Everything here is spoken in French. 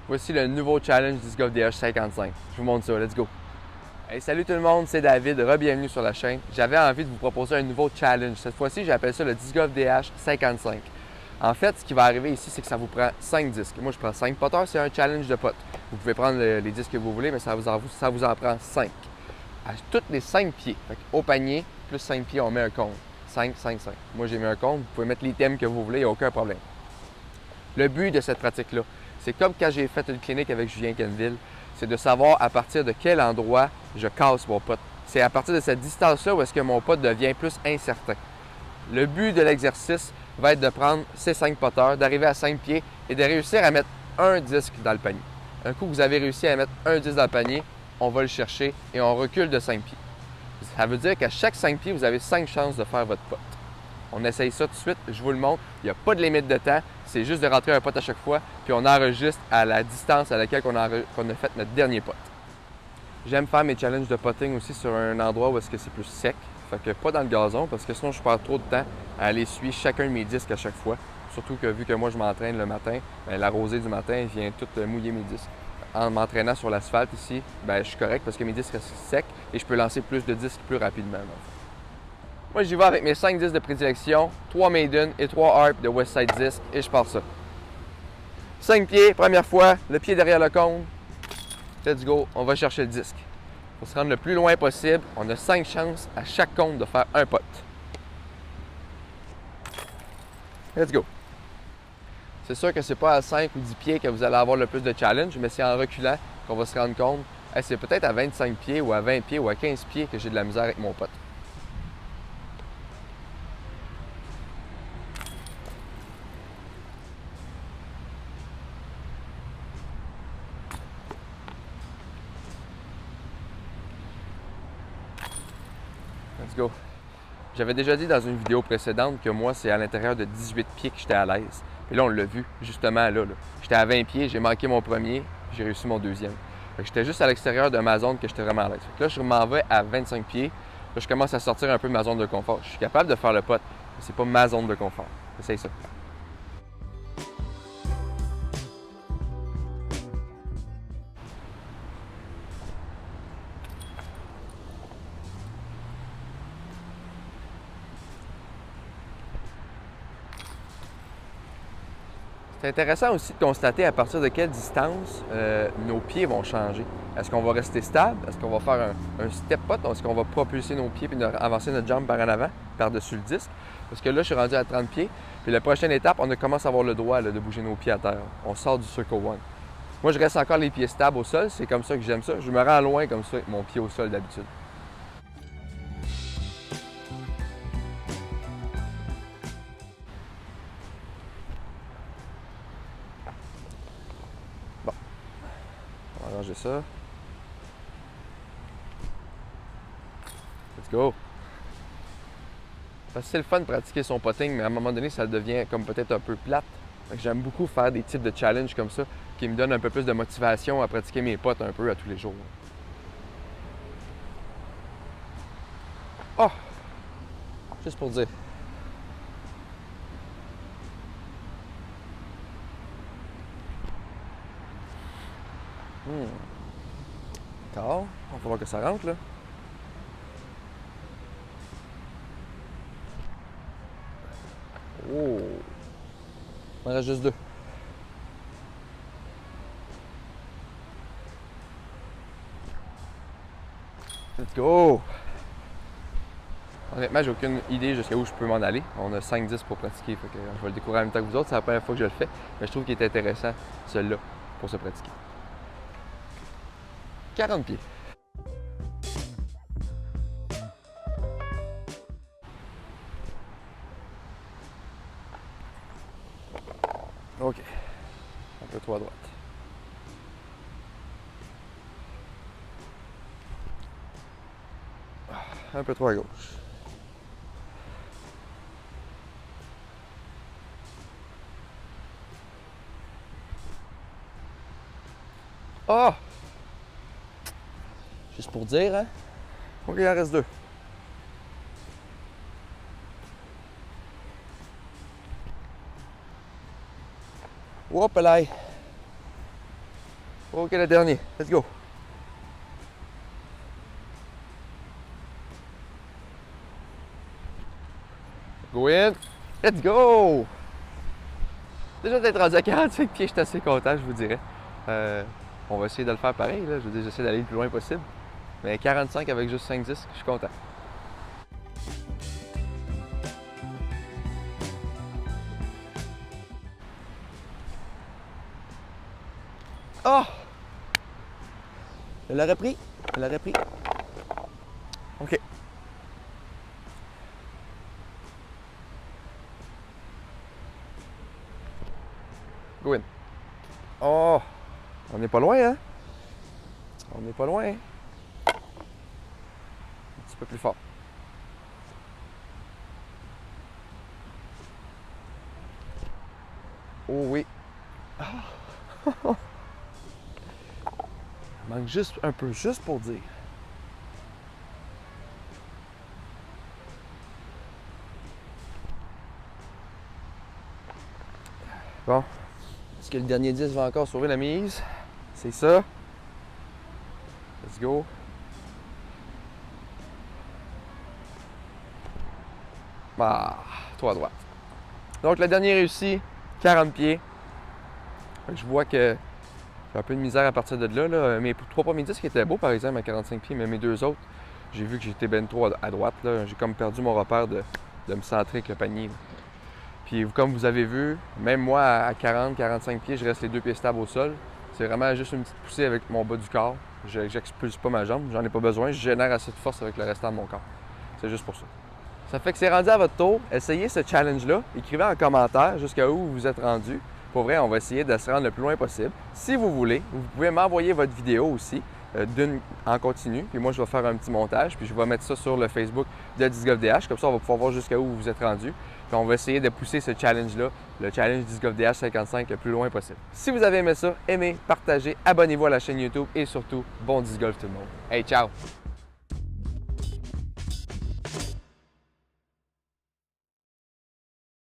Voici le nouveau challenge Disc Golf DH 55. Je vous montre ça, let's go! Hey, salut tout le monde, c'est David, re-bienvenue sur la chaîne. J'avais envie de vous proposer un nouveau challenge. Cette fois-ci, j'appelle ça le Disc Golf DH 55. En fait, ce qui va arriver ici, c'est que ça vous prend 5 disques. Moi, je prends 5 putters, c'est un challenge de putt. Vous pouvez prendre les disques que vous voulez, mais ça vous en prend 5. À tous les 5 pieds. Au panier, plus 5 pieds, on met un compte. 5, 5, 5. Moi, j'ai mis un compte. Vous pouvez mettre l'item que vous voulez, il n'y a aucun problème. Le but de cette pratique-là, c'est comme quand j'ai fait une clinique avec Julien Kenville, c'est de savoir à partir de quel endroit je casse mon putt. C'est à partir de cette distance-là où est-ce que mon putt devient plus incertain. Le but de l'exercice va être de prendre ces 5 putters, d'arriver à 5 pieds et de réussir à mettre un disque dans le panier. Un coup que vous avez réussi à mettre un disque dans le panier, on va le chercher et on recule de 5 pieds. Ça veut dire qu'à chaque 5 pieds, vous avez 5 chances de faire votre putt. On essaye ça tout de suite, je vous le montre. Il n'y a pas de limite de temps, c'est juste de rentrer un putt à chaque fois, puis on enregistre à la distance à laquelle on a fait notre dernier putt. J'aime faire mes challenges de putting aussi sur un endroit où est-ce que c'est plus sec, fait que pas dans le gazon, parce que sinon je perds trop de temps à aller suivre chacun de mes disques à chaque fois. Surtout que vu que moi je m'entraîne le matin, la rosée du matin vient tout mouiller mes disques. En m'entraînant sur l'asphalte ici, je suis correct parce que mes disques restent secs et je peux lancer plus de disques plus rapidement. Moi, j'y vais avec mes 5 disques de prédilection, 3 Maiden et 3 Harp de Westside Disc et je pars ça. 5 pieds, première fois, le pied derrière le cône. Let's go, on va chercher le disque. Pour se rendre le plus loin possible, on a 5 chances à chaque cône de faire un putt. Let's go. C'est sûr que c'est pas à 5 ou 10 pieds que vous allez avoir le plus de challenge, mais c'est en reculant qu'on va se rendre compte, c'est peut-être à 25 pieds ou à 20 pieds ou à 15 pieds que j'ai de la misère avec mon putt. Let's go. J'avais déjà dit dans une vidéo précédente que moi, c'est à l'intérieur de 18 pieds que j'étais à l'aise. Et là, on l'a vu, justement là. J'étais à 20 pieds, j'ai manqué mon premier, j'ai réussi mon deuxième. J'étais juste à l'extérieur de ma zone que j'étais vraiment à l'aise. Là, je m'en vais à 25 pieds. Là, je commence à sortir un peu de ma zone de confort. Je suis capable de faire le putt, mais c'est pas ma zone de confort. Essaye ça. C'est intéressant aussi de constater à partir de quelle distance nos pieds vont changer. Est-ce qu'on va rester stable? Est-ce qu'on va faire un step putt? Est-ce qu'on va propulser nos pieds et avancer notre jambe par en avant, par-dessus le disque? Parce que là, je suis rendu à 30 pieds. Puis la prochaine étape, on commence à avoir le droit de bouger nos pieds à terre. On sort du circle one. Moi, je reste encore les pieds stables au sol. C'est comme ça que j'aime ça. Je me rends loin comme ça avec mon pied au sol d'habitude. Bon, on va ranger ça. Let's go! Parce que c'est le fun de pratiquer son putting, mais à un moment donné, ça devient comme peut-être un peu plate. J'aime beaucoup faire des types de challenges comme ça qui me donnent un peu plus de motivation à pratiquer mes putts un peu à tous les jours. Oh! Juste pour dire. D'accord. Il va falloir que ça rentre, là. Oh! Il en reste juste 2. Let's go! Honnêtement, j'ai aucune idée jusqu'à où je peux m'en aller. On a 5-10 pour pratiquer, fait que je vais le découvrir en même temps que vous autres. C'est la première fois que je le fais, mais je trouve qu'il est intéressant, celui-là, pour se pratiquer. 40 pieds. OK. Un peu trop à droite. Un peu trop à gauche. Ah! Oh! Juste pour dire, hein? OK, il en reste 2. Hop là! OK, le dernier. Let's go. Go in. Let's go! Déjà d'être rendu à 45 pieds, je suis assez content, je vous dirais. On va essayer de le faire pareil, là. Je veux dire, j'essaie d'aller le plus loin possible. Mais 45 avec juste 5 disques, je suis content. Oh! Je l'aurais pris. Je l'aurais pris. OK. Go in. Oh! On n'est pas loin, hein? On n'est pas loin, hein? Un petit peu plus fort. Oh oui. Ah. Manque juste un peu, juste pour dire. Bon. Est-ce que le dernier 10 va encore sauver la mise? C'est ça. Let's go. Ah, toi à droite. Donc le dernier réussi, 40 pieds. Je vois que j'ai un peu de misère à partir de là. Mes 3 premiers disques étaient beaux par exemple à 45 pieds, mais mes 2 autres, j'ai vu que j'étais ben trop à droite. J'ai comme perdu mon repère de me centrer avec le panier. Là. Puis comme vous avez vu, même moi à 40-45 pieds, je reste les 2 pieds stables au sol. C'est vraiment juste une petite poussée avec mon bas du corps. J'expulse pas ma jambe, j'en ai pas besoin. Je génère assez de force avec le restant de mon corps. C'est juste pour ça. Ça fait que c'est rendu à votre tour. Essayez ce challenge-là. Écrivez en commentaire jusqu'à où vous êtes rendu. Pour vrai, on va essayer de se rendre le plus loin possible. Si vous voulez, vous pouvez m'envoyer votre vidéo aussi, d'une en continu. Puis moi, je vais faire un petit montage. Puis je vais mettre ça sur le Facebook de Disc Golf DH. Comme ça, on va pouvoir voir jusqu'à où vous vous êtes rendu. Puis on va essayer de pousser ce challenge-là, le challenge Disc Golf DH 55, le plus loin possible. Si vous avez aimé ça, aimez, partagez, abonnez-vous à la chaîne YouTube et surtout, bon Disc Golf tout le monde. Hey, ciao!